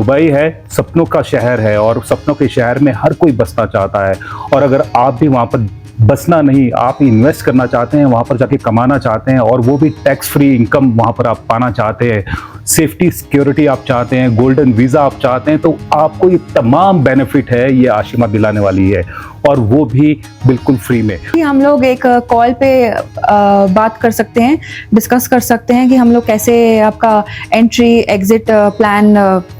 Dubai है सपनों का शहर है और सपनों के शहर में हर कोई बसना चाहता है। और अगर आप भी वहाँ पर बसना नहीं, आप इन्वेस्ट करना चाहते हैं, वहाँ पर जाके कमाना चाहते हैं और वो भी टैक्स फ्री इनकम वहाँ पर आप पाना चाहते हैं, सेफ्टी सिक्योरिटी आप चाहते हैं, गोल्डन वीज़ा आप चाहते हैं, तो आपको ये तमाम बेनिफिट है ये आशिमा दिलाने वाली है और वो भी बिल्कुल फ्री में। हम लोग एक कॉल पे बात कर सकते हैं, डिस्कस कर सकते हैं कि हम लोग कैसे आपका एंट्री एग्जिट प्लान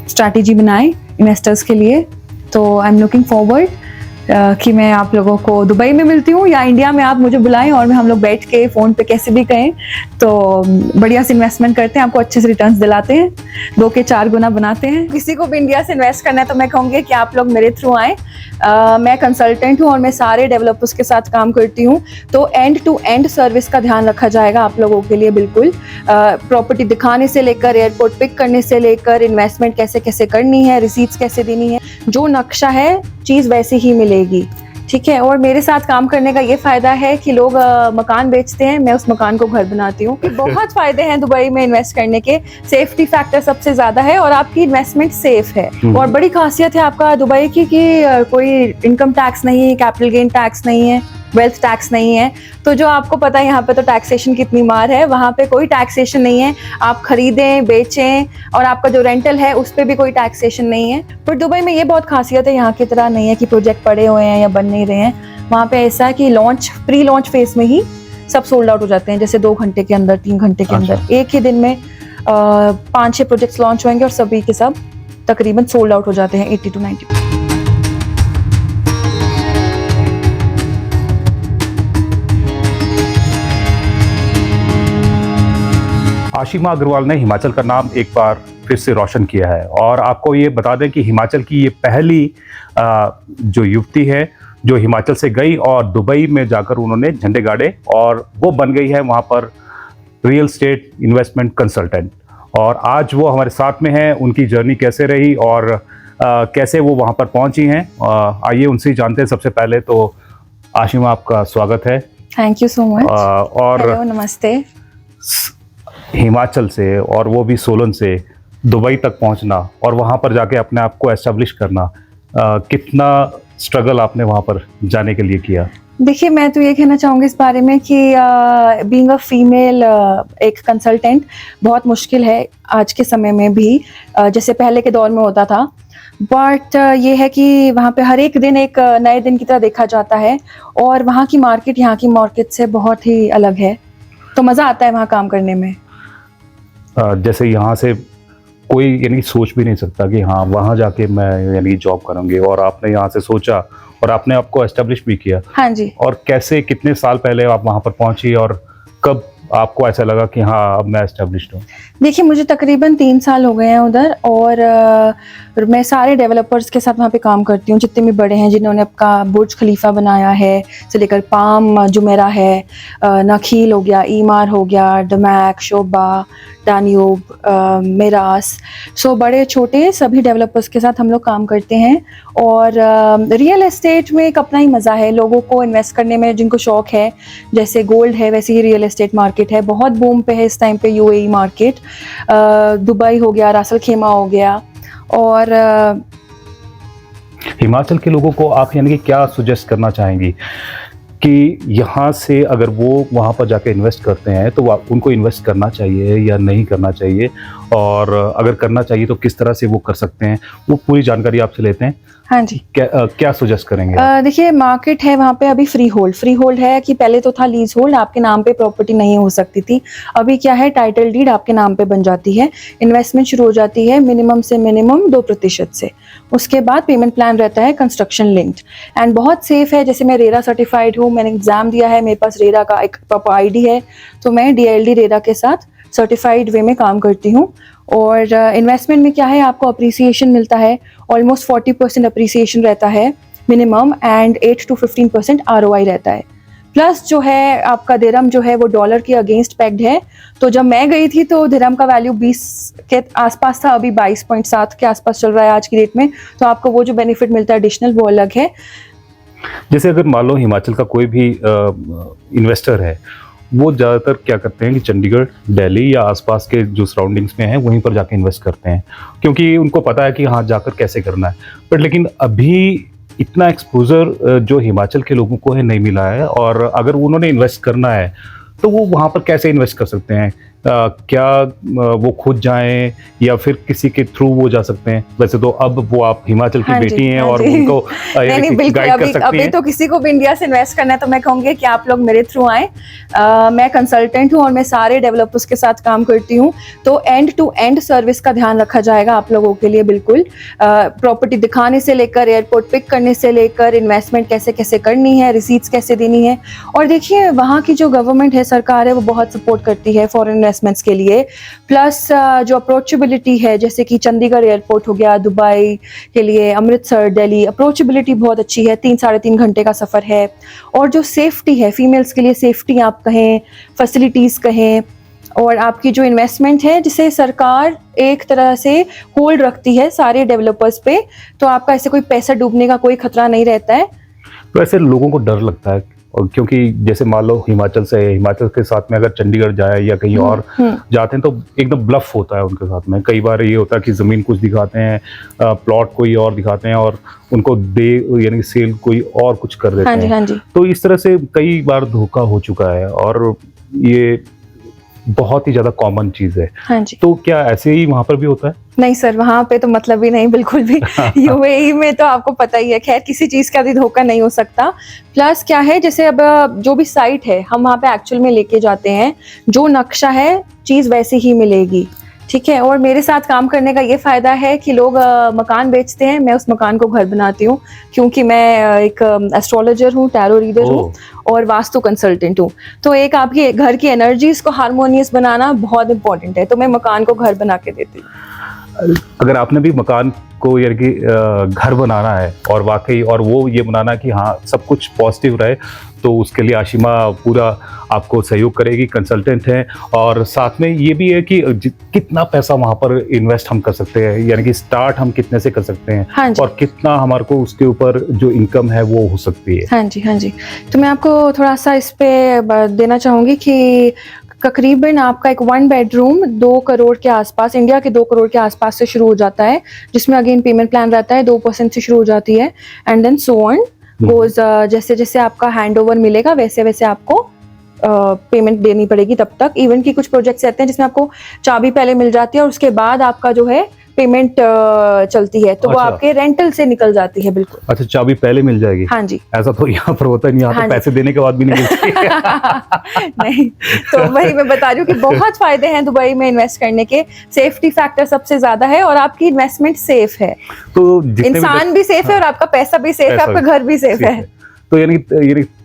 स्ट्रैटेजी बनाएं इन्वेस्टर्स के लिए। तो आई एम लुकिंग फॉरवर्ड कि मैं आप लोगों को दुबई में मिलती हूँ या इंडिया में आप मुझे बुलाएं और हम लोग बैठ के फ़ोन पे कैसे भी कहें तो बढ़िया से इन्वेस्टमेंट करते हैं, आपको अच्छे से रिटर्न्स दिलाते हैं, 2 के 4 गुना बनाते हैं। किसी को भी इंडिया से इन्वेस्ट करना है तो मैं कहूँगी कि आप लोग मेरे थ्रू आएँ। मैं कंसल्टेंट हूँ और मैं सारे डेवलपर्स के साथ काम करती हूँ, तो एंड टू एंड सर्विस का ध्यान रखा जाएगा आप लोगों के लिए। बिल्कुल प्रॉपर्टी दिखाने से लेकर एयरपोर्ट पिक करने से लेकर इन्वेस्टमेंट कैसे कैसे करनी है, रिसीट्स कैसे देनी है, जो नक्शा है चीज़ वैसे ही मिलेगी। ठीक है। और मेरे साथ काम करने का ये फायदा है कि लोग मकान बेचते हैं, मैं उस मकान को घर बनाती हूँ। बहुत फायदे हैं दुबई में इन्वेस्ट करने के। सेफ्टी फैक्टर सबसे ज्यादा है और आपकी इन्वेस्टमेंट सेफ है। और बड़ी खासियत है आपका दुबई की कि कोई इनकम टैक्स नहीं है, कैपिटल गेन टैक्स नहीं है, वेल्थ टैक्स नहीं है। तो जो आपको पता है यहाँ पे तो टैक्सेशन कितनी मार है, वहाँ पे कोई टैक्सेशन नहीं है। आप खरीदें बेचें और आपका जो रेंटल है उस पर भी कोई टैक्सेशन नहीं है। पर दुबई में ये बहुत खासियत है, यहाँ की तरह नहीं है कि प्रोजेक्ट पड़े हुए हैं या बन नहीं रहे हैं। वहाँ पे ऐसा है कि लॉन्च प्री लॉन्च फेज में ही सब सोल्ड आउट हो जाते हैं, जैसे 2 घंटे के अंदर 3 घंटे के अंदर एक ही दिन में 5-6 प्रोजेक्ट्स लॉन्च होंगे और सभी के सब तकरीबन सोल्ड आउट हो जाते हैं 80 to 90%। आशिमा अग्रवाल ने हिमाचल का नाम एक बार फिर से रोशन किया है और आपको ये बता दें कि हिमाचल की ये पहली जो युवती है जो हिमाचल से गई और दुबई में जाकर उन्होंने झंडे गाड़े और वो बन गई है वहाँ पर रियल एस्टेट इन्वेस्टमेंट कंसल्टेंट। और आज वो हमारे साथ में हैं, उनकी जर्नी कैसे रही और कैसे वो वहाँ पर पहुँची हैं, आइए उनसे ही जानते हैं। सबसे पहले तो आशिमा आपका स्वागत है। Thank you so much. और हेलो, नमस्ते। हिमाचल से और वो भी सोलन से दुबई तक पहुंचना और वहां पर जाके अपने आप को एस्टेब्लिश करना, कितना स्ट्रगल आपने वहां पर जाने के लिए किया? देखिए, मैं तो ये कहना चाहूँगी इस बारे में कि बीइंग अ फीमेल एक कंसल्टेंट बहुत मुश्किल है आज के समय में भी, जैसे पहले के दौर में होता था। बट ये है कि वहाँ पे हर एक दिन एक नए दिन की तरह देखा जाता है और वहाँ की मार्केट यहाँ की मार्केट से बहुत ही अलग है, तो मज़ा आता है वहाँ काम करने में। जैसे यहाँ से कोई यानी सोच भी नहीं सकता कि हाँ वहाँ जाके मैं यानी जॉब करूँगी, और आपने यहाँ से सोचा और आपने आपको एस्टेब्लिश भी किया। हाँ जी। और कैसे, कितने साल पहले आप वहाँ पर पहुँची और कब आपको ऐसा लगा कि हाँ अब मैं एस्टेब्लिश्ड हूँ? देखिए, मुझे तकरीबन 3 साल हो गए हैं उधर और मैं सारे डेवलपर्स के साथ वहाँ पे काम करती हूँ, जितने भी बड़े हैं जिन्होंने अपना बुर्ज खलीफा बनाया है से लेकर पाम जुमेरा है, नखील हो गया, ईमार हो गया, डमैक, शोभा, डान्यूब, मेरास, सो बड़े छोटे सभी डेवलपर्स के साथ हम लोग काम करते हैं। और रियल एस्टेट में एक अपना ही मज़ा है लोगों को इन्वेस्ट करने में, जिनको शौक़ है। जैसे गोल्ड है वैसे ही रियल एस्टेट मार्केट है, बहुत बूम पे है इस टाइम पे यूएई मार्केट। दुबई हो गया, रासल खेमा हो गया। और हिमाचल के लोगों को आप यानी कि क्या सजेस्ट करना चाहेंगी कि यहाँ से अगर वो वहाँ पर जाके इन्वेस्ट करते हैं तो उनको इन्वेस्ट करना चाहिए या नहीं करना चाहिए, और अगर करना चाहिए तो किस तरह से वो कर सकते हैं, वो पूरी जानकारी आपसे लेते हैं। हाँ जी। क्या सजेस्ट करेंगे? देखिए, मार्केट है वहाँ पे अभी फ्री होल्ड है कि पहले तो था लीज होल्ड, आपके नाम पे प्रॉपर्टी नहीं हो सकती थी। अभी क्या है, टाइटल डीड आपके नाम पे बन जाती है, इन्वेस्टमेंट शुरू हो जाती है मिनिमम से मिनिमम 2% से। उसके बाद पेमेंट प्लान रहता है कंस्ट्रक्शन लिंक्ड एंड बहुत सेफ है। जैसे मैं रेरा सर्टिफाइड हूँ, मैंने एग्जाम दिया है, मेरे पास रेरा का एक प्रॉपर आईडी है, तो मैं DILD रेरा के साथ सर्टिफाइड वे में काम करती हूँ। और इन्वेस्टमेंट में क्या है, आपको अप्रिसिएशन मिलता है, ऑलमोस्ट 40% अप्रिसिएशन रहता है मिनिमम एंड 8 to 15% ROI रहता है। प्लस जो है आपका दिरहम जो है वो डॉलर के अगेंस्ट पेग्ड है, तो जब मैं गई थी तो दिरहम का वैल्यू 20 के आसपास था, अभी 22.7 के आसपास चल रहा है आज की डेट में। तो आपको वो जो बेनिफिट मिलता है एडिशनल वो अलग है। जैसे अगर मान लो हिमाचल का कोई भी इन्वेस्टर है, वो ज़्यादातर क्या करते हैं कि चंडीगढ़, दिल्ली या आसपास के जो सराउंडिंग्स में हैं वहीं पर जाके इन्वेस्ट करते हैं, क्योंकि उनको पता है कि हाँ जाकर कैसे करना है। बट लेकिन अभी इतना एक्सपोजर जो हिमाचल के लोगों को है नहीं मिला है, और अगर उन्होंने इन्वेस्ट करना है तो वो वहाँ पर कैसे इन्वेस्ट कर सकते हैं? क्या वो खुद जाएं या फिर किसी के थ्रू वो जा सकते हैं? वैसे तो अब वो आप हिमाचल की हाँ जी, बेटी हैं हाँ और जी। उनको नहीं बिल्कुल, गाइड कर अभी सकती अभी हैं। तो किसी को भी इंडिया से इन्वेस्ट करना है तो मैं कहूँगी कि आप लोग मेरे थ्रू आए। मैं कंसल्टेंट हूँ और मैं सारे डेवलपर्स के साथ काम करती हूँ, तो एंड टू एंड सर्विस का ध्यान रखा जाएगा आप लोगों के लिए। बिल्कुल प्रॉपर्टी दिखाने से लेकर एयरपोर्ट पिक करने से लेकर इन्वेस्टमेंट कैसे कैसे करनी है, रिसीट्स कैसे देनी है। और देखिए वहाँ की जो गवर्नमेंट है, सरकार है, वो बहुत सपोर्ट करती है फॉरेन इन्वेस्टमेंट्स के लिए। प्लस जो अप्रोचेबिलिटी है, जैसे कि चंडीगढ़ एयरपोर्ट हो गया, दुबई के लिए, अमृतसर, दिल्ली, अप्रोचेबिलिटी बहुत अच्छी है, 3-3.5 घंटे का सफ़र है। और जो सेफ्टी है, फीमेल्स के लिए सेफ्टी आप कहें, फैसिलिटीज़ कहें, और आपकी जो इन्वेस्टमेंट है जिसे सरकार एक तरह से होल्ड रखती है सारे डेवलपर्स पे, तो आपका ऐसे कोई पैसा डूबने का कोई खतरा नहीं रहता है। तो ऐसे लोगों को डर लगता है, और क्योंकि जैसे मान लो हिमाचल से है, हिमाचल के साथ में अगर चंडीगढ़ जाए या कहीं और जाते हैं तो एकदम ब्लफ होता है उनके साथ में। कई बार ये होता है कि ज़मीन कुछ दिखाते हैं, प्लॉट कोई और दिखाते हैं, और उनको यानी सेल कोई और कुछ कर देते हाँ जी, हैं। हाँ जी। तो इस तरह से कई बार धोखा हो चुका है, और ये बहुत ही ज़्यादा कॉमन चीज़ है। हाँ जी। तो क्या ऐसे ही वहाँ पर भी होता है? नहीं सर, वहाँ पे तो मतलब ही नहीं, बिल्कुल भी। यूएई में तो आपको पता ही है, खैर किसी चीज़ का भी धोखा नहीं हो सकता। प्लस क्या है, जैसे अब जो भी साइट है हम वहाँ पे एक्चुअल में लेके जाते हैं, जो नक्शा है चीज़ वैसी ही मिलेगी, ठीक है। और मेरे साथ काम करने का ये फ़ायदा है कि लोग मकान बेचते हैं, मैं उस मकान को घर बनाती हूँ, क्योंकि मैं एक एस्ट्रोलॉजर हूँ, टैरो रीडर हूँ और वास्तु कंसल्टेंट हूँ। तो एक आपकी घर की एनर्जीज को हारमोनियस बनाना बहुत इंपॉर्टेंट है, तो मैं मकान को घर बना के देती हूँ। अगर आपने भी मकान को यानी कि घर बनाना है और वाकई, और वो ये बनाना कि हाँ सब कुछ पॉजिटिव रहे, तो उसके लिए आशिमा पूरा आपको सहयोग करेगी, कंसल्टेंट है। और साथ में ये भी है कि कितना पैसा वहाँ पर इन्वेस्ट हम कर सकते हैं, यानी कि स्टार्ट हम कितने से कर सकते हैं, हाँ जी। और कितना हमारे को उसके ऊपर जो इनकम है वो हो सकती है। हाँ जी, हाँ जी। तो मैं आपको थोड़ा सा इस पे देना चाहूँगी कि तकरीबन आपका एक 1 बेडरूम 2 करोड़ के आसपास, इंडिया के 2 करोड़ के आसपास से शुरू हो जाता है, जिसमें अगेन पेमेंट प्लान रहता है, 2% से शुरू हो जाती है, and then so on goes. जैसे जैसे आपका हैंडओवर मिलेगा वैसे वैसे आपको पेमेंट देनी पड़ेगी तब तक। इवन की कुछ प्रोजेक्ट्स रहते हैं जिसमें आपको चाबी पहले मिल जाती है और उसके बाद आपका जो है पेमेंट चलती है, तो वो अच्छा। आपके रेंटल से निकल जाती है। बिल्कुल। अच्छा, चाबी पहले मिल जाएगी? हाँ जी। ऐसा तो यहाँ पर होता नहीं, यहाँ हाँ तो जी। पैसे देने के बाद भी नहीं मिलती। नहीं, तो वही मैं बता रही हूँ कि बहुत फायदे हैं दुबई में इन्वेस्ट करने के। सेफ्टी फैक्टर सबसे ज्यादा है और आपकी इन्वेस्टमेंट सेफ है, तो जितने इंसान भी सेफ है और आपका पैसा भी सेफ है, पैसा आपका भी घर भी सेफ है। तो यानी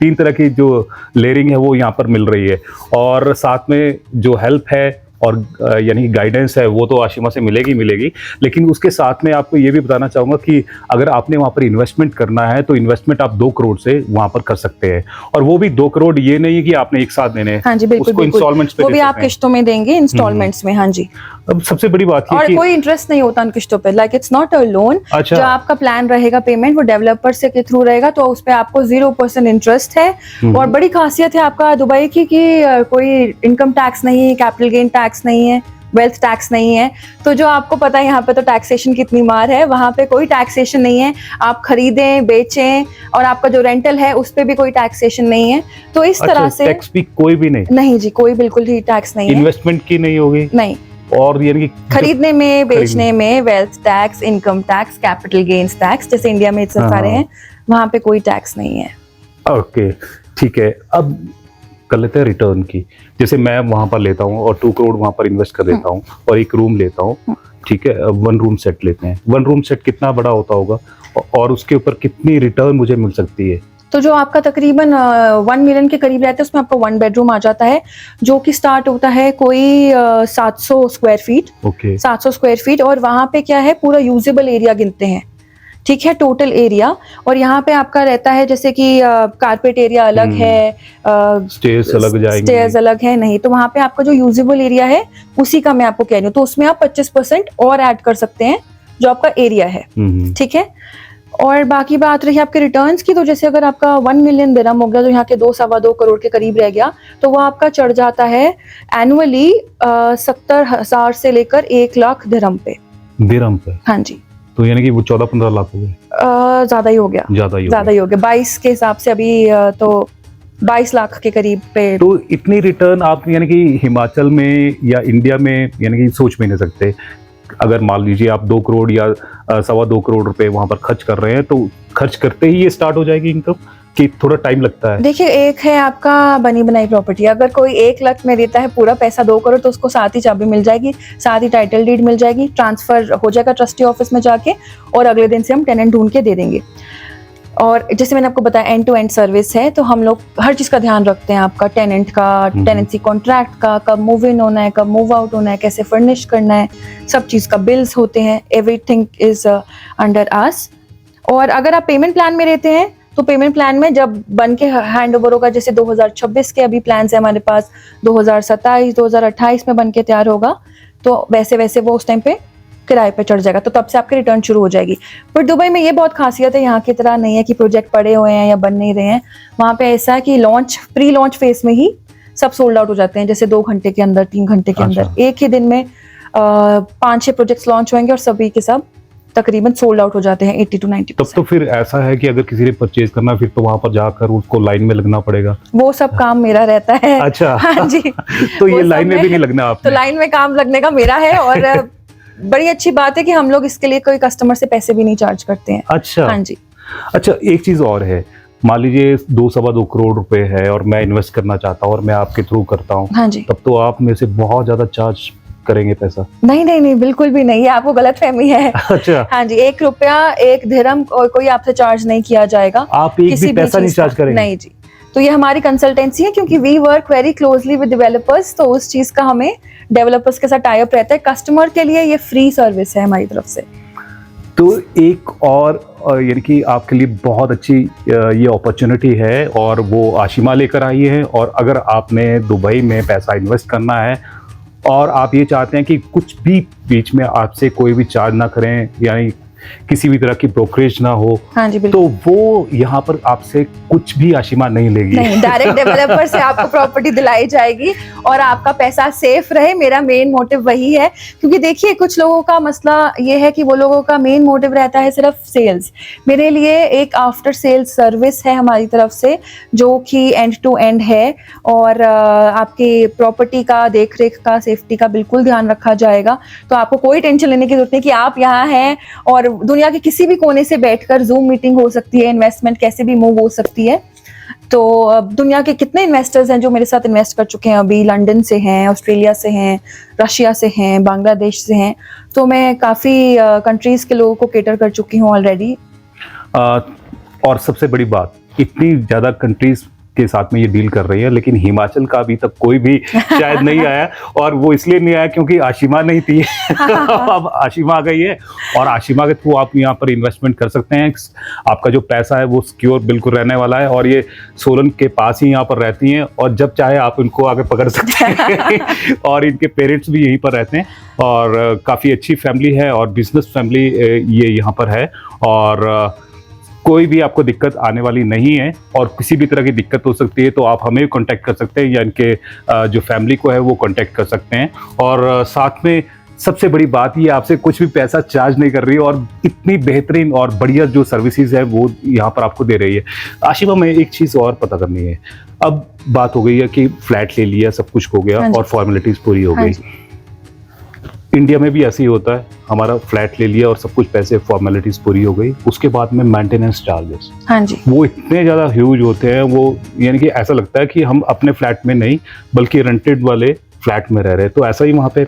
3 तरह की जो लेयरिंग है वो यहाँ पर मिल रही है, और साथ में जो हेल्प है और यानी गाइडेंस है वो तो आशिमा से मिलेगी। लेकिन उसके साथ में आपको ये भी बताना चाहूँगा कि अगर आपने वहाँ पर इन्वेस्टमेंट करना है तो इन्वेस्टमेंट आप 2 करोड़ से वहाँ पर कर सकते हैं, और वो भी 2 करोड़ ये नहीं है कि आपने एक साथ देने हैं। हाँ जी, बिल्कुल उसको बिल्कुल। इंस्टॉलमेंट्स पे वो दे भी आप सकते हैं। किश्तों में देंगे, इंस्टॉलमेंट्स में। हाँ जी। अब सबसे बड़ी बात ये और कि कोई इंटरेस्ट नहीं होता उन किश्तों पे, like it's not a loan. अच्छा। जो आपका प्लान रहेगा पेमेंट वो डेवलपर से के थ्रू रहेगा, तो उस पे आपको 0% इंटरेस्ट है। और बड़ी खासियत है आपका दुबई की कि कोई इनकम टैक्स नहीं है, कैपिटल गेन टैक्स नहीं है, वेल्थ टैक्स नहीं है। तो जो आपको पता है यहाँ पे तो टैक्सेशन कितनी मार है, वहाँ पे कोई टैक्सेशन नहीं है। आप खरीदें बेचें, और आपका जो रेंटल है उस पे भी कोई टैक्सेशन नहीं है। तो इस तरह से टैक्स भी कोई भी नहीं? नहीं जी, कोई बिल्कुल ही टैक्स नहीं है। इन्वेस्टमेंट की नहीं होगी? नहीं। और यानी कि खरीदने में, बेचने में wealth tax, income tax, capital gains tax, जैसे इंडिया में इतने सारे हैं, वहाँ पे कोई टैक्स नहीं है। ओके, ठीक है। अब कर लेते हैं रिटर्न की। जैसे मैं वहाँ पर लेता हूँ और 2 करोड़ वहाँ पर इन्वेस्ट कर देता हूँ और एक रूम लेता हूँ, ठीक है, 1 रूम सेट लेते हैं। 1 रूम सेट कितना बड़ा होता होगा और उसके ऊपर कितनी रिटर्न मुझे मिल सकती है? तो जो आपका तकरीबन 1 मिलियन के करीब रहता है उसमें आपको 1 बेडरूम आ जाता है, जो कि स्टार्ट होता है कोई 700 square feet. Okay. 700 square feet, और वहाँ पे क्या है, पूरा यूजेबल एरिया गिनते हैं, ठीक है, टोटल एरिया। और यहाँ पे आपका रहता है जैसे कि कारपेट एरिया अलग है, स्टेयर्स अलग जाएंगे, स्टेयर्स अलग है, नहीं, तो वहाँ पे आपका जो यूजेबल एरिया है उसी का मैं आपको कह रही हूँ। तो उसमें आप 25% और ऐड कर सकते हैं जो आपका एरिया है, ठीक है। और बाकी बात रही आपके रिटर्न्स की, तो जैसे अगर आपका 1 मिलियन दिरहम हो गया, तो यहाँ के 2-2.25 करोड़ के करीब रह गया, तो वो आपका चढ़ जाता है एनुअली 70,000 से लेकर 1 लाख दिरहम पे। दिरहम पे? हाँ जी। तो यानी कि वो 14-15 लाख हो गए? ज्यादा ही हो गया, ज्यादा ही हो गया 22 के हिसाब से अभी तो 22 लाख के करीब पे। तो इतनी रिटर्न आप यानी कि हिमाचल में या इंडिया में यानी कि सोच भी नहीं सकते। अगर मान लीजिए आप 2 करोड़ या 2.25 करोड़ रुपए वहां पर खर्च कर रहे हैं, तो खर्च करते ही ये स्टार्ट हो जाएगी इनकम कि थोड़ा टाइम लगता है? देखिए, एक है आपका बनी बनाई प्रॉपर्टी, अगर कोई 1 लाख में देता है पूरा पैसा 2 करोड़, तो उसको साथ ही चाबी मिल जाएगी, साथ ही टाइटल डीड मिल जाएगी, ट्रांसफर हो जाएगा ट्रस्टी ऑफिस में जाके, और अगले दिन से हम टेनेंट ढूंढ के दे देंगे। और जैसे मैंने आपको बताया एंड टू एंड सर्विस है, तो हम लोग हर चीज़ का ध्यान रखते हैं, आपका टेनेंट का, टेनेंसी कॉन्ट्रैक्ट का, कब मूव इन होना है, कब मूव आउट होना है, कैसे फर्निश करना है, सब चीज़ का बिल्स होते हैं, एवरीथिंग इज अंडर अस। और अगर आप पेमेंट प्लान में रहते हैं, तो पेमेंट प्लान में जब बन के हैंड ओवर होगा, जैसे 2026 के अभी प्लान है हमारे पास, 2027, 2028 में बन के तैयार होगा, तो वैसे वैसे वो उस टाइम पे किराए पे चढ़ जाएगा, तो तब से आपकी रिटर्न शुरू हो जाएगी। पर दुबई में ये बहुत खासियत है, यहाँ की तरह नहीं है कि प्रोजेक्ट पड़े हुए हैं या बन नहीं रहे हैं। वहाँ पे ऐसा है कि प्री लॉन्च फेज में ही सब सोल्ड आउट हो जाते हैं, जैसे 2 घंटे के अंदर, 3 घंटे के अंदर, एक ही दिन में 5-6 प्रोजेक्ट्स लॉन्च होंगे और सभी के सब तकरीबन सोल्ड आउट हो जाते हैं 80 to 90%। तब तो फिर ऐसा है कि अगर किसी ने परचेज करना, फिर तो वहां पर जाकर उसको लाइन में लगना पड़ेगा। वो सब काम मेरा रहता है। अच्छा। हाँ जी। तो ये लाइन में भी नहीं लगना आपने? तो लाइन में काम लगने का मेरा है, और बड़ी अच्छी बात है कि हम लोग इसके लिए कोई कस्टमर से पैसे भी नहीं चार्ज करते हैं। अच्छा। हाँ जी। अच्छा, एक चीज और है, मान लीजिए 2-2.25 करोड़ रुपए है और मैं इन्वेस्ट करना चाहता हूँ और मैं आपके थ्रू करता हूँ। हाँ जी। तब तो आप मेरे से बहुत ज्यादा चार्ज करेंगे पैसा? नहीं नहीं नहीं, बिल्कुल भी नहीं, ये आपको गलत फहमी है। अच्छा। हाँ जी, 1 रुपया 1 दिरहम और कोई आपसे चार्ज नहीं किया जाएगा। आप एक भी पैसा नहीं चार्ज करेंगे? नहीं जी। तो ये हमारी कंसल्टेंसी है, क्योंकि we work very closely with developers, तो उस चीज का हमें डेवलपर्स के साथ टाई अप रहता है। कस्टमर के लिए ये फ्री सर्विस है हमारी तरफ से। तो एक और यानी कि आपके लिए बहुत अच्छी ये अपॉर्चुनिटी है, और वो आशिमा लेकर आई है। और अगर आपने दुबई में पैसा इन्वेस्ट करना है और आप ये चाहते हैं कि कुछ भी बीच में आपसे कोई भी चार्ज ना करें, यानी किसी भी तरह की ब्रोकरेज ना हो, हाँ जी, तो वो यहाँ पर आपसे कुछ भी आशिमा नहीं लेगी। नहीं, डायरेक्ट डेवलपर से आपको प्रॉपर्टी दिलाई जाएगी और आपका पैसा सेफ रहे, मेरा मेन मोटिव वही है। क्योंकि देखिए, कुछ लोगों का मसला ये है कि वो लोगों का मेन मोटिव रहता है सिर्फ सेल्स। मेरे लिए एक आफ्टर सेल्स सर्विस है हमारी तरफ से, जो कि एंड टू एंड है, और आपकी प्रॉपर्टी का देख रेख का, सेफ्टी का बिल्कुल ध्यान रखा जाएगा। तो आपको कोई टेंशन लेने की जरूरत नहीं कि आप यहाँ हैं और दुनिया के किसी भी कोने से बैठकर जूम मीटिंग हो सकती है, इन्वेस्टमेंट कैसे भी मूव हो सकती है। तो दुनिया के कितने इन्वेस्टर्स हैं जो मेरे साथ इन्वेस्ट कर चुके हैं, अभी लंदन से हैं, ऑस्ट्रेलिया से हैं, रशिया से हैं, बांग्लादेश से हैं। तो मैं काफ़ी कंट्रीज़ के लोगों को केटर कर चुकी हूँ ऑलरेडी। और सबसे बड़ी बात, इतनी ज़्यादा कंट्रीज के साथ में ये डील कर रही है, लेकिन हिमाचल का अभी तक कोई भी शायद नहीं आया। और वो इसलिए नहीं आया क्योंकि आशिमा नहीं थी। अब आशिमा आ गई है, और आशिमा के थ्रू आप यहाँ पर इन्वेस्टमेंट कर सकते हैं। आपका जो पैसा है वो सिक्योर बिल्कुल रहने वाला है, और ये सोलन के पास ही यहाँ पर रहती हैं, और जब चाहे आप इनको आगे पकड़ सकते हैं। और इनके पेरेंट्स भी यहीं पर रहते हैं, और काफ़ी अच्छी फैमिली है, और बिजनेस फैमिली ये यहाँ पर है। और कोई भी आपको दिक्कत आने वाली नहीं है, और किसी भी तरह की दिक्कत हो सकती है तो आप हमें कांटेक्ट कर सकते हैं, या इनके जो फैमिली को है वो कांटेक्ट कर सकते हैं। और साथ में सबसे बड़ी बात, ये आपसे कुछ भी पैसा चार्ज नहीं कर रही है, और इतनी बेहतरीन और बढ़िया जो सर्विसेज है वो यहाँ पर आपको दे रही है। आशिमा, में एक चीज़ और पता करनी है। अब बात हो गई है कि फ्लैट ले लिया, सब कुछ हो गया और फॉर्मेलिटीज़ पूरी हो गई। इंडिया में भी ऐसे ही होता है, हमारा फ्लैट ले लिया और सब कुछ पैसे फॉर्मेलिटीज पूरी हो गई, उसके बाद में मेंटेनेंस चार्जेस, हाँ जी, वो इतने ज़्यादा ह्यूज होते हैं। वो यानी कि ऐसा लगता है कि हम अपने फ्लैट में नहीं बल्कि रेंटेड वाले फ्लैट में रह रहे हैं। तो ऐसा ही वहाँ पे?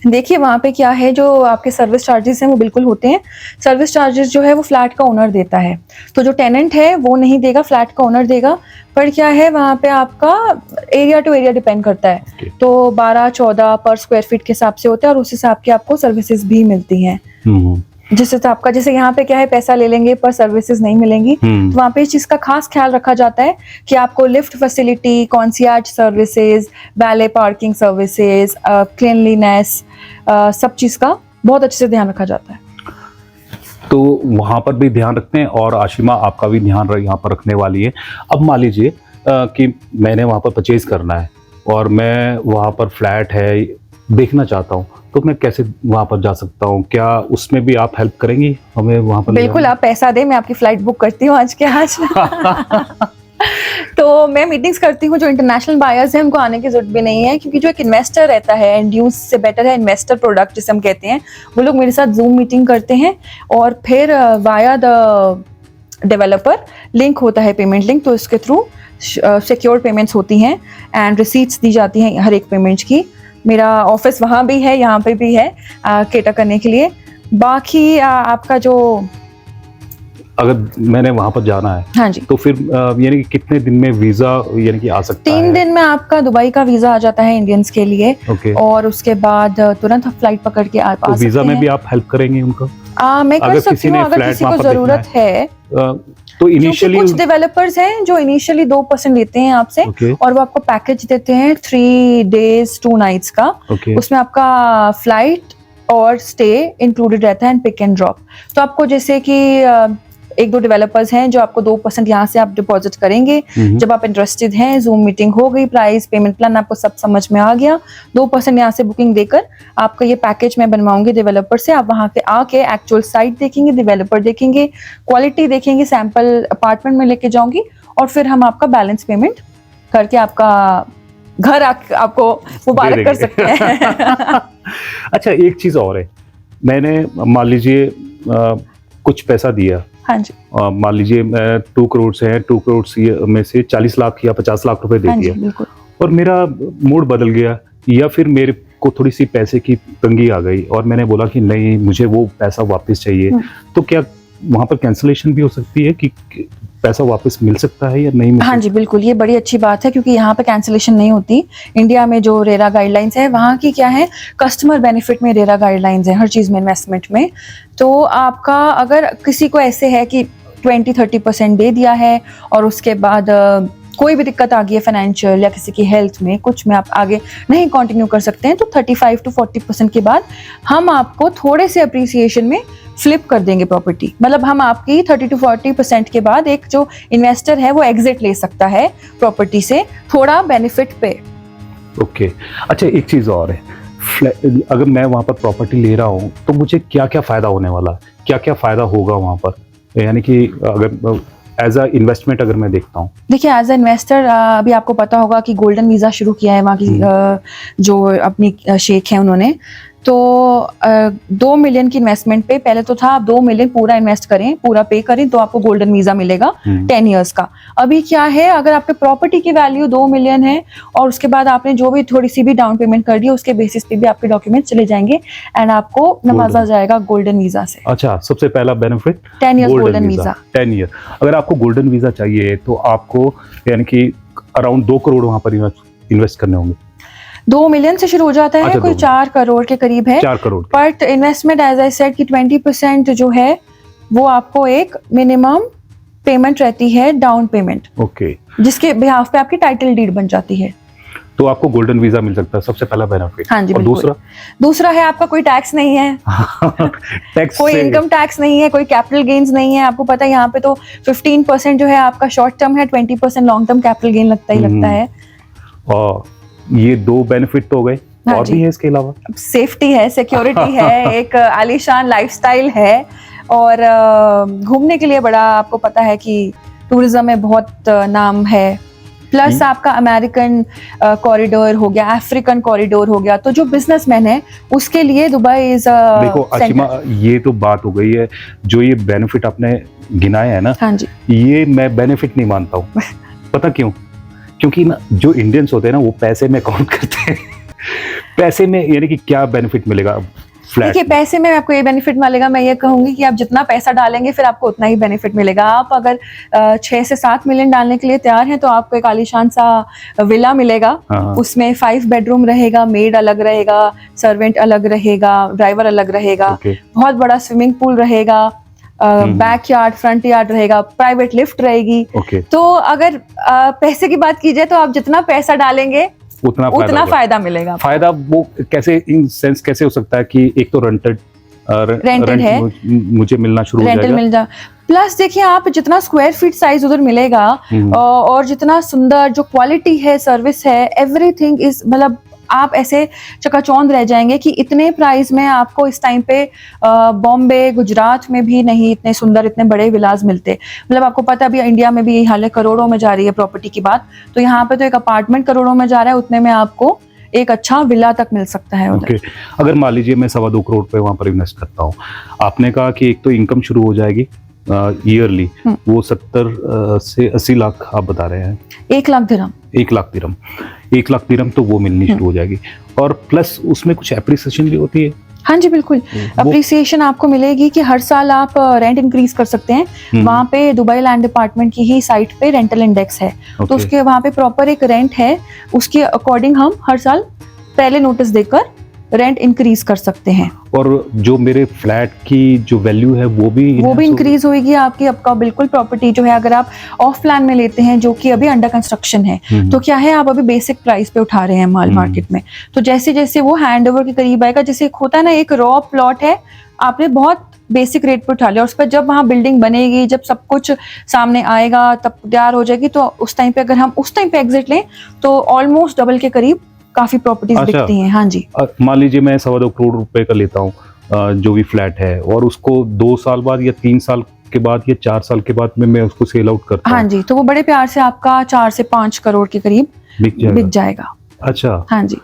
देखिए, वहाँ पे क्या है, जो आपके सर्विस चार्जेस हैं वो बिल्कुल होते हैं। सर्विस चार्जेस जो है वो फ्लैट का ओनर देता है, तो जो टेनेंट है वो नहीं देगा, फ्लैट का ओनर देगा। पर क्या है, वहाँ पे आपका एरिया टू एरिया डिपेंड करता है। तो 12-14 पर स्क्वायर फीट के हिसाब से होता है, और उस हिसाब की आपको सर्विसेज भी मिलती हैं। जिस हिसाब का, जैसे यहाँ पे क्या है, पैसा ले लेंगे पर सर्विसेज नहीं मिलेंगी, तो वहाँ पे इस चीज का खास ख्याल रखा जाता है कि आपको lift facility, concierge services, valet parking services, cleanliness, सब चीज का बहुत अच्छे से ध्यान रखा जाता है। तो वहाँ पर भी ध्यान रखते हैं और आशिमा आपका भी ध्यान यहाँ पर रखने वाली है। अब मान लीजिए कि मैंने वहाँ पर परचेज करना है और मैं वहाँ पर फ्लैट है देखना चाहता हूँ, तो मैं कैसे वहाँ पर जा सकता हूँ? क्या उसमें भी आप हेल्प करेंगी हमें वहाँ पर? बिल्कुल, आप पैसा दें, मैं आपकी फ्लाइट बुक करती हूँ आज के आज। तो मैं मीटिंग्स करती हूँ, जो इंटरनेशनल बायर्स हैं उनको आने की जरूरत भी नहीं है, क्योंकि जो एक इन्वेस्टर रहता है, एंड यूज से बेटर है इन्वेस्टर प्रोडक्ट जिसे हम कहते हैं, वो लोग मेरे साथ जूम मीटिंग करते हैं और फिर वाया द डेवलपर लिंक होता है, पेमेंट लिंक, तो इसके थ्रू सिक्योर पेमेंट्स होती हैं एंड रिसीट्स दी जाती हैं हर एक पेमेंट की। मेरा ऑफिस वहाँ भी है, यहाँ पे भी है केटर करने के लिए। बाकी आपका जो, अगर मैंने वहाँ पर जाना है, हाँ जी, तो फिर यानी कि कितने दिन में वीजा यानी कि आ सकता है? 3 दिन में आपका दुबई का वीजा आ जाता है इंडियंस के लिए। ओके। और उसके बाद तुरंत आप फ्लाइट पकड़ के आ तो सकते वीजा में हैं। भी आप हेल्प करेंगे उनको? मैं कर अगर सकती किसी हूँ, ने अगर फ्लैट किसी वहाँ को पर जरूरत है। तो क्योंकि इनिशियली कुछ डेवलपर्स हैं जो इनिशियली 2% लेते हैं आपसे, ओके और वो आपको पैकेज देते हैं 3 days 2 nights का। ओके उसमें आपका फ्लाइट और स्टे इंक्लूडेड रहता है एंड पिक एंड ड्रॉप। तो आपको जैसे कि 1-2 डेवलपर्स हैं जो आपको 2% यहाँ से आप डिपॉजिट करेंगे। जब आप इंटरेस्टेड हैं, जूम मीटिंग हो गई, प्राइस पेमेंट प्लान आपको सब समझ में आ गया, 2% यहाँ से बुकिंग देकर आपका ये पैकेज मैं बनवाऊंगी डेवलपर से। आप वहाँ के आके एक्चुअल साइट देखेंगे, डेवलपर देखेंगे, क्वालिटी देखेंगे, सैंपल अपार्टमेंट में लेके जाऊंगी और फिर हम आपका बैलेंस पेमेंट करके आपका घर आपको मुबारक कर सकते हैं। अच्छा, एक चीज और है, मैंने मान लीजिए कुछ पैसा दिया, हाँ जी, मान लीजिए 2 करोड़ से है, 2 करोड़ में से 40 लाख या 50 लाख रुपए दे हाँ जी, दिया, बिल्कुल। और मेरा मूड बदल गया, या फिर मेरे को थोड़ी सी पैसे की तंगी आ गई और मैंने बोला कि नहीं, मुझे वो पैसा वापस चाहिए, तो क्या वहां पर कैंसिलेशन भी हो सकती है कि पैसा वापस मिल सकता है या नहीं मिल हाँ जी, बिल्कुल, ये बड़ी अच्छी बात है, क्योंकि यहाँ पे कैंसिलेशन नहीं होती। इंडिया में जो रेरा गाइडलाइंस है, वहाँ की क्या है, कस्टमर बेनिफिट में रेरा गाइडलाइंस है हर चीज़ में, इन्वेस्टमेंट में। तो आपका अगर किसी को ऐसे है कि 20-30% दे दिया है और उसके बाद कोई भी दिक्कत आ गई है फाइनेंशियल या किसी की हेल्थ में, कुछ में आप आगे नहीं कंटिन्यू कर सकते हैं, तो 35-40% के बाद हम आपको थोड़े से अप्रिसिएशन में फ्लिप कर देंगे प्रॉपर्टी। मतलब हम आपकी 30-40% के बाद एक जो इन्वेस्टर है वो एग्जिट ले सकता है प्रॉपर्टी से, थोड़ा बेनिफिट पे। ओके। अच्छा, एक चीज़ और है, अगर मैं वहाँ पर प्रॉपर्टी ले रहा हूँ तो मुझे क्या क्या फ़ायदा होने वाला है, क्या क्या फ़ायदा होगा वहाँ पर, यानी कि अगर एज अ इन्वेस्टमेंट अगर मैं देखता हूँ? देखिए, एज अ इन्वेस्टर अभी आपको पता होगा कि गोल्डन वीज़ा शुरू किया है वहाँ की जो अपनी शेख हैं उन्होंने, तो 2 मिलियन की इन्वेस्टमेंट पे, पहले तो था आप 2 मिलियन पूरा इन्वेस्ट करें, पूरा पे करें तो आपको गोल्डन वीज़ा मिलेगा 10 years का। अभी क्या है, अगर आपके प्रॉपर्टी की वैल्यू 2 मिलियन है और उसके बाद आपने जो भी थोड़ी सी भी डाउन पेमेंट कर दी, उसके बेसिस पे भी आपके डॉक्यूमेंट चले जाएंगे एंड आपको नवाजा जाएगा गोल्डन वीज़ा से। अच्छा, सबसे पहला benefit 10 years golden visa. 10 year. अगर आपको गोल्डन वीज़ा चाहिए तो आपको यानी कि अराउंड 2 करोड़ वहाँ पर इन्वेस्ट करने होंगे। 2 मिलियन से शुरू हो जाता है। अच्छा, कोई 4 करोड़ के करीब है। 4 crore. But investment as I said कि 20% जो है वो आपको एक मिनिमम पेमेंट रहती है, डाउन पेमेंट, ओके, जिसके बिहाफ पे आपकी टाइटल डीड बन जाती है। तो आपको गोल्डन वीजा मिल सकता है, सबसे पहला बेनिफिट। हाँ जी, और बिल्कुल। दूसरा है आपका कोई टैक्स नहीं है, टैक्स कोई इनकम टैक्स नहीं है, कोई कैपिटल गेन्स नहीं है। आपको पता है यहाँ पे तो 15% जो है आपका शॉर्ट टर्म है, 20% लॉन्ग टर्म कैपिटल गेन लगता ही लगता है। और ये 2 बेनिफिट तो हो गए, हाँ और जी। भी है इसके अलावा? सेफ्टी है, सिक्योरिटी है, एक आलीशान लाइफस्टाइल है, और घूमने के लिए बड़ा, आपको पता है कि टूरिज्म में बहुत नाम है। प्लस आपका अमेरिकन कॉरिडोर हो गया, अफ्रीकन कॉरिडोर हो गया, तो जो बिजनेसमैन है उसके लिए दुबई इज देखो आशिमा, ये तो बात हो गई है, जो ये बेनिफिट आपने गिनाया है ना, हाँ जी, ये मैं बेनिफिट नहीं मानता हूँ। पता क्यों? क्योंकि ना जो इंडियंस होते हैं ना, वो पैसे में काउंट करते हैं। पैसे में यानी कि क्या बेनिफिट मिलेगा फ्लैट? देखिए, पैसे में आपको ये बेनिफिट मिलेगा, मैं ये कहूंगी कि आप जितना पैसा डालेंगे फिर आपको उतना ही बेनिफिट मिलेगा। आप अगर 6 से 7 मिलियन डालने के लिए तैयार हैं तो आपको एक आलीशान सा विला मिलेगा। हाँ। उसमें 5 बेडरूम रहेगा, मेड अलग रहेगा, सर्वेंट अलग रहेगा, ड्राइवर अलग रहेगा, ओके। बहुत बड़ा स्विमिंग पूल रहेगा, बैक यार्ड, फ्रंट यार्ड रहेगा, प्राइवेट लिफ्ट रहेगी। ओके। तो अगर पैसे की बात की जाए तो आप जितना पैसा डालेंगे उतना फायदा मिलेगा। फायदा वो कैसे, इन सेंस कैसे हो सकता है कि एक तो रेंटेड Rented है। मुझे मिलना शुरू हो रेंटल जाएगा। मिल जा। प्लस देखिए आप जितना स्क्वायर फीट साइज उधर मिलेगा और जितना सुंदर जो क्वालिटी है, सर्विस है, एवरीथिंग इज मतलब आप ऐसे चकाचौंध रह जाएंगे कि इतने प्राइस में आपको इस टाइम पे बॉम्बे, गुजरात में भी नहीं इतने सुंदर, इतने बड़े विलास मिलते। मतलब आपको पता है अभी इंडिया में भी यही हाल है, करोड़ों में जा रही है प्रॉपर्टी की बात, तो यहाँ पे तो एक अपार्टमेंट करोड़ों में जा रहा है, उतने में आपको एक अच्छा विला तक मिल सकता है उधर। ओके, अगर मान लीजिए मैं 2.25 करोड़ पे वहां पर इन्वेस्ट करता हूँ, आपने कहा कि एक तो इनकम शुरू हो जाएगी ईयरली, वो 70 से 80 लाख आप बता रहे हैं। 1 लाख दिरहम। 1 लाख दिरहम, 1 लाख दिरहम तो वो मिलनी शुरू हो जाएगी, और प्लस उसमें कुछ एप्रिसिएशन भी होती है। हाँ जी बिल्कुल, अप्रिसिएशन आपको मिलेगी कि हर साल आप रेंट इंक्रीज कर सकते हैं। वहाँ पे दुबई लैंड डिपार्टमेंट की ही साइट पे रेंटल इंडेक्स है, तो उसके वहाँ पे प्रॉपर एक रेंट है, उसके अकॉर्डिंग हम हर साल पहले नोटिस देकर रेंट इंक्रीज कर सकते हैं। और जो मेरे फ्लैट की जो वैल्यू है वो भी इंक्रीज होगी आपकी। आपका बिल्कुल प्रॉपर्टी जो है, अगर आप ऑफ प्लान में लेते हैं जो कि अभी अंडर कंस्ट्रक्शन है, तो क्या है आप अभी बेसिक प्राइस पे उठा रहे हैं माल मार्केट में, तो जैसे जैसे वो हैंड ओवर के करीब आएगा, जैसे एक होता है ना एक रॉ प्लॉट है, आपने बहुत बेसिक रेट पे उठा लिया, और उस पर जब वहाँ बिल्डिंग बनेगी, जब सब कुछ सामने आएगा, तब तैयार हो जाएगी, तो उस टाइम पे अगर हम उस टाइम पे एग्जिट लें तो ऑलमोस्ट डबल के करीब काफी प्रॉपर्टीज बिकती हैं। हाँ जी, मान लीजिए मैं 2.25 करोड़ रुपए का लेता हूँ जो भी फ्लैट है, और उसको 2 साल बाद या 3 साल के बाद या 4 साल के बाद में मैं उसको सेल आउट करता हूँ। हाँ जी, तो वो बड़े प्यार से आपका 4 से 5 करोड़ के करीब बिक जाएगा। अच्छा, हाँ जी,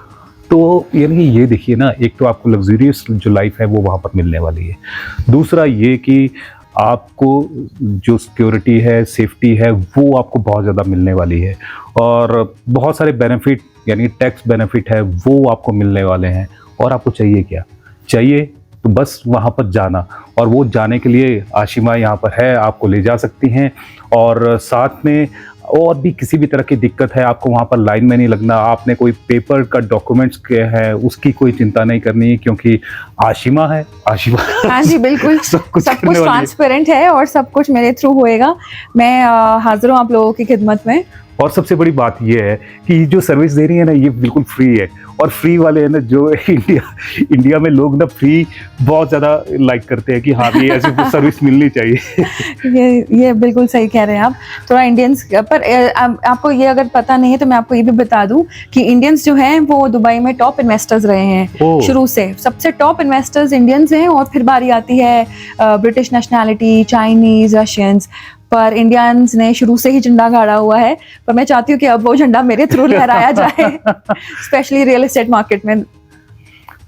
तो यानी ये देखिए ना, एक तो आपको लग्जरियस जो लाइफ है वो वहाँ पर मिलने वाली है, दूसरा ये कि आपको जो सिक्योरिटी है, सेफ्टी है, वो आपको बहुत ज़्यादा मिलने वाली है, और बहुत सारे बेनिफिट यानी टैक्स बेनिफिट है वो आपको मिलने वाले हैं। और आपको चाहिए क्या? चाहिए तो बस वहाँ पर जाना, और वो जाने के लिए आशिमा यहाँ पर है, आपको ले जा सकती हैं, और साथ में और भी किसी भी तरह की दिक्कत है, आपको वहाँ पर लाइन में नहीं लगना, आपने कोई पेपर का डॉक्यूमेंट्स के है उसकी कोई चिंता नहीं करनी, क्योंकि आशिमा है, आशिमा हाँ जी बिल्कुल सब कुछ ट्रांसपेरेंट है और सब कुछ मेरे थ्रू होएगा। मैं हाजिर हूँ आप लोगों की खिदमत में। और सबसे बड़ी बात ये है कि जो सर्विस दे रही है ना, ये बिल्कुल फ्री है, और फ्री वाले है ना जो इंडिया में लोग ना फ्री बहुत ज़्यादा लाइक करते हैं कि हाँ भी ऐसी सर्विस मिलनी चाहिए। ये बिल्कुल सही कह रहे हैं आप। थोड़ा इंडियंस पर आपको ये अगर पता नहीं है तो मैं आपको ये भी बता दूं कि इंडियंस जो हैं वो दुबई में टॉप इन्वेस्टर्स रहे हैं शुरू से। सबसे टॉप इन्वेस्टर्स इंडियंस हैं, और फिर बारी आती है ब्रिटिश नेशनैलिटी, चाइनीज, रशियंस, पर इंडियंस ने शुरू से ही झंडा गाड़ा हुआ है। पर मैं चाहती हूँ कि अब वो झंडा मेरे थ्रू लहराया जाए, स्पेशली रियल एस्टेट मार्केट में।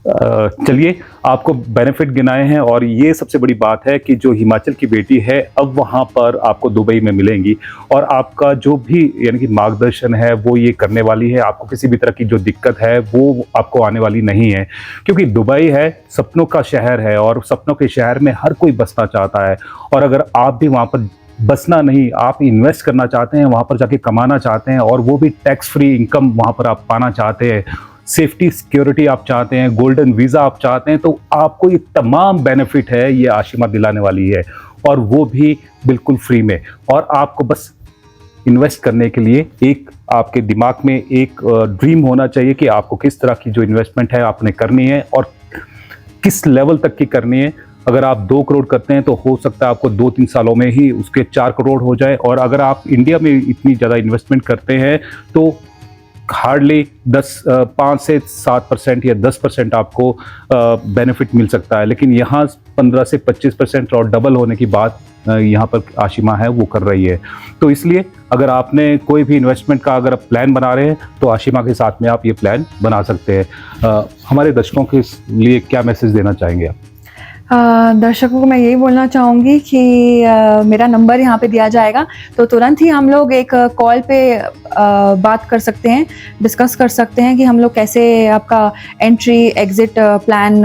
चलिए, आपको बेनिफिट गिनाए हैं, और ये सबसे बड़ी बात है कि जो हिमाचल की बेटी है अब वहाँ पर आपको दुबई में मिलेंगी, और आपका जो भी यानी कि मार्गदर्शन है वो ये करने वाली है। आपको किसी भी तरह की जो दिक्कत है वो आपको आने वाली नहीं है, क्योंकि दुबई है सपनों का शहर है, और सपनों के शहर में हर कोई बसना चाहता है। और अगर आप भी वहाँ पर बसना नहीं, आप इन्वेस्ट करना चाहते हैं, वहाँ पर जाके कमाना चाहते हैं, और वो भी टैक्स फ्री इनकम वहाँ पर आप पाना चाहते हैं, सेफ्टी सिक्योरिटी आप चाहते हैं, गोल्डन वीज़ा आप चाहते हैं, तो आपको ये तमाम बेनिफिट है ये आशिमा दिलाने वाली है, और वो भी बिल्कुल फ्री में। और आपको बस इन्वेस्ट करने के लिए एक आपके दिमाग में एक ड्रीम होना चाहिए कि आपको किस तरह की जो इन्वेस्टमेंट है आपने करनी है, और किस लेवल तक की करनी है। अगर आप 2 करोड़ करते हैं तो हो सकता है आपको 2-3 सालों में ही उसके 4 करोड़ हो जाए, और अगर आप इंडिया में इतनी ज़्यादा इन्वेस्टमेंट करते हैं तो हार्डली 5 से 7% या 10% आपको बेनिफिट मिल सकता है, लेकिन यहाँ 15 से 25% और डबल होने की बात यहाँ पर आशिमा है वो कर रही है। तो इसलिए अगर आपने कोई भी इन्वेस्टमेंट का अगर आप प्लान बना रहे हैं तो आशिमा के साथ में आप ये प्लान बना सकते हैं। हमारे दर्शकों के लिए क्या मैसेज देना चाहेंगे आप? दर्शकों को मैं यही बोलना चाहूँगी कि मेरा नंबर यहाँ पे दिया जाएगा, तो तुरंत ही हम लोग एक कॉल पे बात कर सकते हैं, डिस्कस कर सकते हैं कि हम लोग कैसे आपका एंट्री एग्जिट प्लान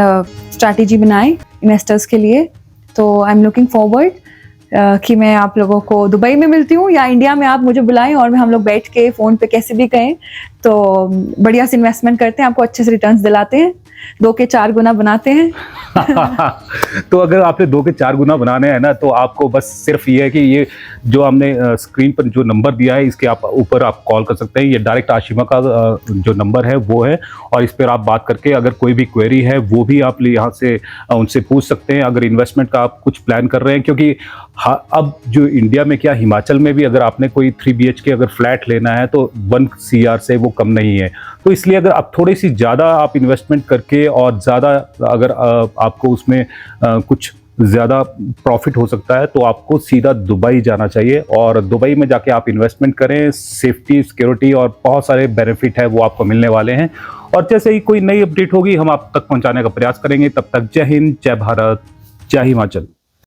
स्ट्रैटेजी बनाएं इन्वेस्टर्स के लिए। तो आई एम लुकिंग फॉरवर्ड कि मैं आप लोगों को दुबई में मिलती हूँ, या इंडिया में आप मुझे बुलाएं और हम लोग बैठ के फ़ोन पे कैसे भी कहें तो बढ़िया से इन्वेस्टमेंट करते हैं, आपको अच्छे से रिटर्न्स दिलाते हैं। 2 के 4 गुना बनाते हैं। तो अगर आपने 2 के 4 गुना बनाने हैं ना, तो आपको बस सिर्फ ये है कि ये जो हमने स्क्रीन पर जो नंबर दिया है, इसके आप ऊपर आप कॉल कर सकते हैं। ये डायरेक्ट आशिमा का जो नंबर है वो है, और इस पर आप बात करके अगर कोई भी क्वेरी है वो भी आप यहाँ से उनसे पूछ सकते हैं। अगर इन्वेस्टमेंट का आप कुछ प्लान कर रहे हैं, क्योंकि अब जो इंडिया में क्या, हिमाचल में भी अगर आपने कोई 3 BHK अगर फ्लैट लेना है तो 1 CR से वो कम नहीं है। तो इसलिए अगर आप थोड़ी सी ज़्यादा आप इन्वेस्टमेंट करके और ज़्यादा अगर आपको उसमें कुछ ज़्यादा प्रॉफिट हो सकता है, तो आपको सीधा दुबई जाना चाहिए, और दुबई में जाके आप इन्वेस्टमेंट करें। सेफ्टी, सिक्योरिटी और बहुत सारे बेनिफिट है वो आपको मिलने वाले हैं। और जैसे ही कोई नई अपडेट होगी हम आप तक पहुंचाने का प्रयास करेंगे। तब तक जय हिंद, जय भारत, जय हिमाचल।